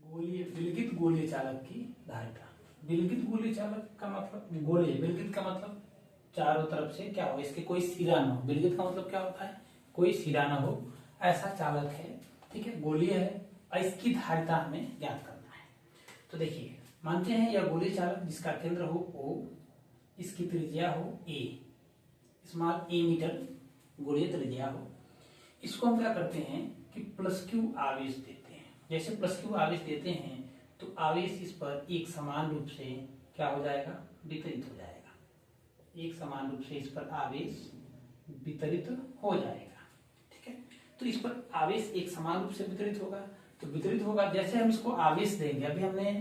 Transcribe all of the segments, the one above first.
गोलीय विलगित गोलीय चालक की धारिता। विलगित गोलीय चालक का मतलब गोलीय, विलगित का मतलब चारों तरफ से क्या हो, इसके कोई सिरा न हो। विलगित का मतलब क्या होता है, कोई सिरा न हो, ऐसा चालक है, ठीक है, गोलीय है और इसकी धारिता हमें ज्ञात करना है। तो देखिए मानते हैं यह गोलीय चालक जिसका केंद्र हो O, इसकी त्रिज्या हो a, स्मॉल a मीटर गोलीय त्रिज्या हो। इसको हम क्या करते हैं कि प्लस क्यू आवेश देते हैं। जैसे प्लस क्यू आवेश देते हैं तो आवेश इस पर एक समान रूप से क्या हो जाएगा, वितरित हो जाएगा। एक समान रूप से इस पर आवेश वितरित हो जाएगा, ठीक है। तो इस पर आवेश एक समान रूप से वितरित होगा, तो वितरित होगा जैसे हम इसको आवेश देंगे। अभी हमने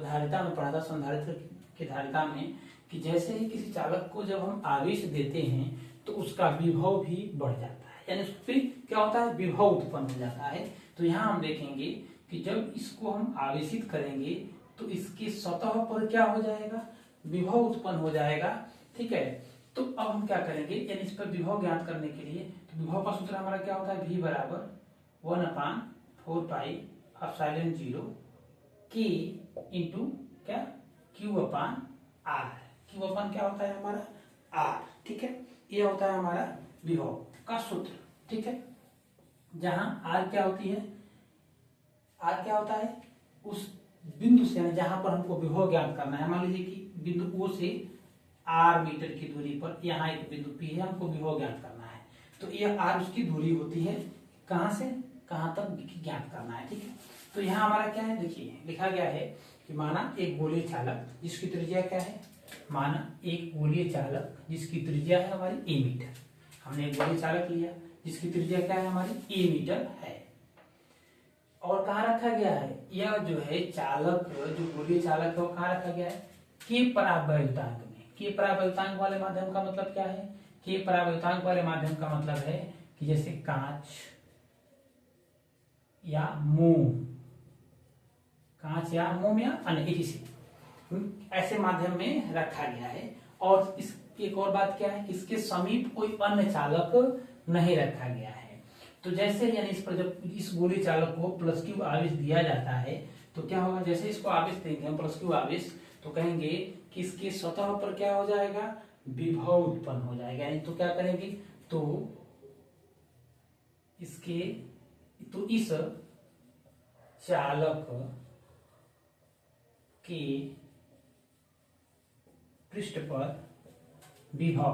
धारिता में पढ़ा था, संधारित्र की धारिता में, कि जैसे ही किसी चालक को जब हम आवेश देते हैं तो उसका विभव भी बढ़ जाता है, यानी उस पर क्या होता है, विभव उत्पन्न हो जाता है। तो यहाँ हम देखेंगे कि जब इसको हम आवेशित करेंगे तो इसकी सतह पर क्या हो जाएगा, विभव उत्पन्न हो जाएगा, ठीक है। तो अब हम क्या करेंगे, यानी इस पर विभव ज्ञात करने के लिए, तो विभव का सूत्र हमारा क्या होता है, V बराबर 1/4 पाई एप्सिलॉन 0 K इंटू क्या, Q अपान R। Q अपान क्या होता है हमारा R, ठीक है। ये होता है हमारा विभव का सूत्र, ठीक है। जहां R क्या होती है, R क्या होता है, उस बिंदु से जहां पर हमको विभव ज्ञात करना है। मान लीजिए कि बिंदु O से R मीटर की दूरी पर यहाँ एक बिंदु P है, हमको विभव ज्ञात करना है। तो यह R उसकी दूरी होती है, कहां से कहां तक ज्ञात करना है, ठीक है। तो यहाँ हमारा क्या है, देखिए लिखा गया है कि माना एक गोलीय चालक जिसकी त्रिज्या क्या है, माना एक गोलीय चालक जिसकी त्रिज्या है हमारी a मीटर। हमने एक गोलीय चालक लिया जिसकी त्रिज्या क्या है हमारी a मीटर है, और कहाँ रखा गया है, यह जो है चालक, जो गोलीय चालक है वो कहाँ रखा गया है, के परावैद्युतांक में। के परावैद्युतांक वाले माध्यम का मतलब क्या है, के परावैद्युतांक वाले माध्यम का मतलब है कि जैसे कांच या मोम, कांच या मोम या अन्य ऐसे माध्यम में रखा गया है। और इस एक और बात क्या है कि इसके समीप कोई अन्य चालक नहीं रखा गया है। तो जैसे यानी इस पर जब इस गोलीय चालक को प्लस क्यू आवेश दिया जाता है तो क्या होगा, जैसे इसको आवेश देंगे हम प्लस क्यू आवेश, तो कहेंगे कि इसकी सतह पर क्या हो जाएगा, विभव उत्पन्न हो जाएगा। यानी तो क्या करेंगे, तो इसके, तो इस चालक के पृष्ठ पर विभव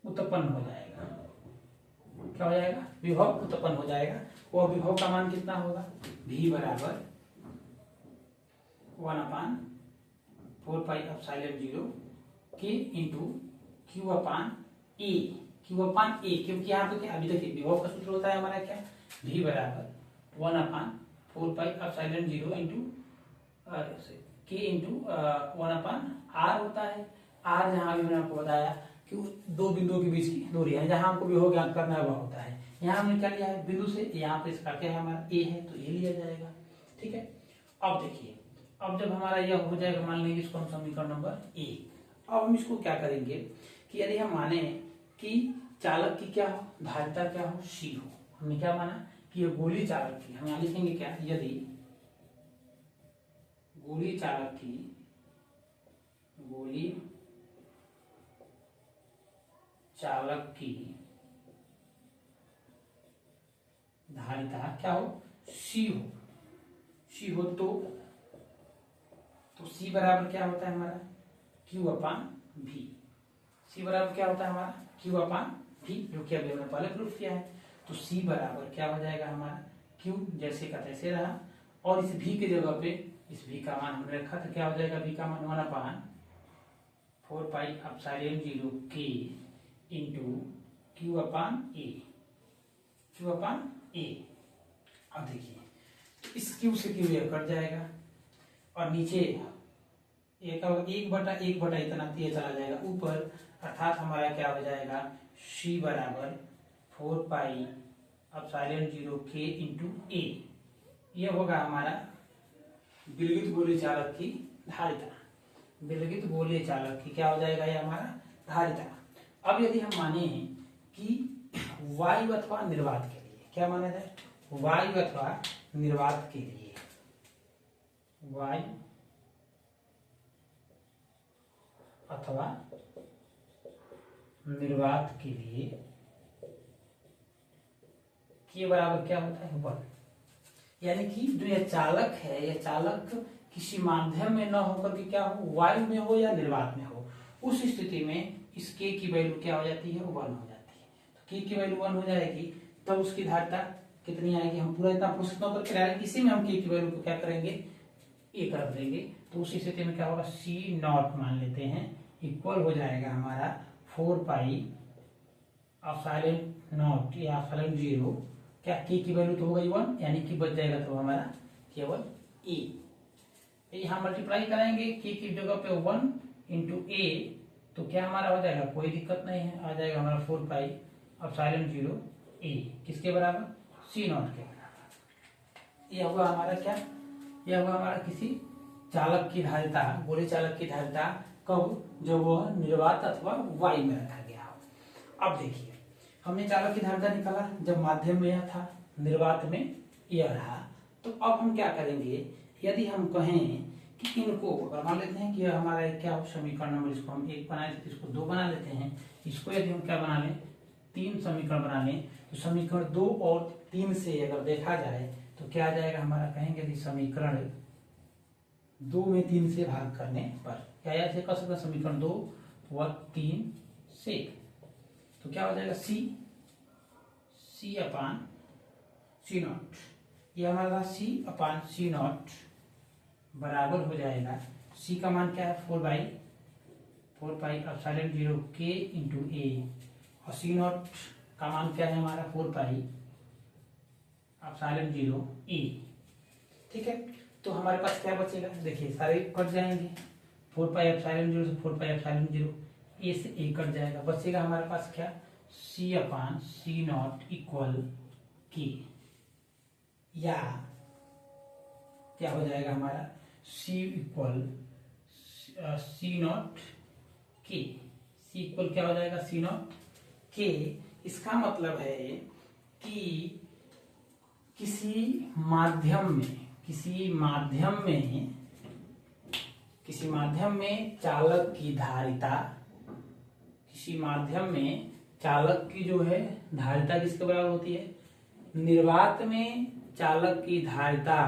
उत्पन्न हो जाएगा। क्या हो जाएगा, विभव उत्पन्न हो जाएगा। वो विभव का मान कितना होगा, V बराबर 1/4 pi epsilon 0 K into Q upon A। क्योंकि यहाँ पे क्या, अभी देखिए विभव का सूत्र होता है हमारा क्या, V बराबर 1/4 pi epsilon 0 into K into 1/R होता है। R जहां अभी मैंने आपको बताया कि दो बिंदुओं के बीच की दूरी है, जहां हमको विभव ज्ञात करना है वह होता है। यहाँ हमने क्या लिया है, बिंदु से यहाँ पे इसका क्या है हमारा A है, तो ये लिया जाएगा, ठीक है। अब देखिए, अब जब हमारा यह हो जाएगा, मान लेंगे इसको हम समीकरण नंबर 1। अब हम इसको क्या करेंगे कि यदि हम माने कि चालक की क्या हो, धारिता क्या हो, C हो। हमने क्या माना कि यह गोलीय चालक की, हम यहाँ लिखेंगे क्या, यदि गोलीय चालक की धारिता क्या हो, C हो, तो C बराबर क्या होता है हमारा, Q अपान V। C बराबर क्या होता है हमारा, Q अपान V, जो कि अभी हमने पहले प्रूफ किया है। तो C बराबर क्या हो जाएगा हमारा, Q जैसे का तैसे रहा, और इस V की जगह पे इस V का मान हमने रखा, तो क्या हो जाएगा, V का मान 1/4 pi epsilon 0 K into Q upon A। अब देखिए इस Q से Q यह कट जाएगा, और नीचे 1/1 इतना दिया चला जाएगा ऊपर, अर्थात हमारा क्या हो जाएगा, C बराबर 4 pi epsilon 0 K into A। यह होगा हमारा विलगित गोलीय चालक की धारिता। विलगित गोलीय चालक की क्या हो जाएगा, ये हमारा धारिता। अब यदि हम माने हैं कि वायु अथवा निर्वात के लिए, क्या माना जाए, वायु अथवा निर्वात के लिए, वायु अथवा निर्वात के लिए के बराबर क्या होता है 1। यानी कि जो यह चालक है, यह चालक किसी माध्यम में न होकर के क्या हो, वायु में हो या निर्वात में हो, उस स्थिति में इस के की वैल्यू क्या हो जाती है 1 हो जाती है। तो के की वैल्यू 1 हो जाएगी तब उसकी धारिता कितनी आएगी, हम पूरा इतना प्रोसेस न करके रह इसी में हम के की वैल्यू को क्या करेंगे एक रख देंगे। तो उस स्थिति में क्या होगा C नॉट मान लेते हैं इक्वल हो जाएगा हमारा 4 पाई एप्सिलॉन नॉट या एप्सिलॉन 0, क्या के की वैल्यू तो हो गई 1, यानी कि बच जाएगा तो हमारा केवल ए। यहाँ मल्टीप्लाई कराएंगे के की जगह पे 1 इंटू ए, तो क्या हमारा हो जाएगा, कोई दिक्कत नहीं है, आ जाएगा हमारा 4 पाई एप्सिलॉन 0 ए, किसके बराबर C नॉट के बराबर। यह हुआ हमारा क्या, यह हुआ हमारा किसी चालक की धारिता, गोले चालक की धारिता कब, जब वह निर्वात अथवा वायु में रखा गया हो। अब देखिए हमने चालक की धारिता निकाला जब माध्यम में यह था, निर्वात में यह रहा। तो अब हम क्या करेंगे, यदि हम कहें कि इनको मान लेते हैं कि यह हमारा क्या हो समीकरण नंबर, इसको हम 1 बना लेते हैं, इसको 2 बना लेते हैं, इसको यदि हम क्या बना लें 3 समीकरण बना लें, तो समीकरण 2 और 3 से अगर देखा जाए तो क्या आ जाएगा हमारा, कहेंगे यदि समीकरण 2 में 3 से भाग करने पर क्या ऐसे कर सकते हैं, समीकरण 2 व 3 से, तो क्या हो जाएगा C अपान C नॉट, ये हमारा C अपान C नॉट बराबर हो जाएगा, C का मान क्या है 4 पाई एप्सिलॉन 0 K इंटू ए, और C नॉट का मान क्या है हमारा 4 पाई एप्सिलॉन 0 ए। ठीक है, तो हमारे पास क्या बचेगा, देखिए सारे कट जाएंगे, 4 पाई एप्सिलॉन 0 से 4 पाई एप्सिलॉन 0 ए से ए कट जाएगा, बचेगा हमारे पास क्या C upon C not equal के, या क्या हो जाएगा हमारा C इक्वल C नॉट के, C इक्वल क्या हो जाएगा C नॉट के। इसका मतलब है कि किसी माध्यम में चालक की धारिता, किसी माध्यम में चालक की जो है धारिता किसके बराबर होती है, निर्वात में चालक की धारिता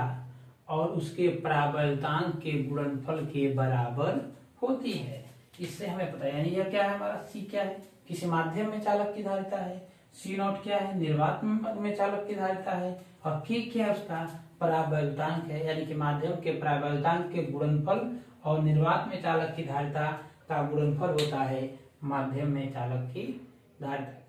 और उसके परावर्तांक के गुणनफल के बराबर होती है। इससे हमें पता है, यानी यह क्या है हमारा C क्या है, किसी माध्यम में चालक की धारिता है, C नॉट क्या है, निर्वात में चालक की धारिता है, और K क्या है उसका परावर्तांक है, यानी कि माध्यम के परावर्तांक के गुणनफल और निर्वात में चालक की धारिता का गुणनफल होता है माध्यम में चालक की धारिता।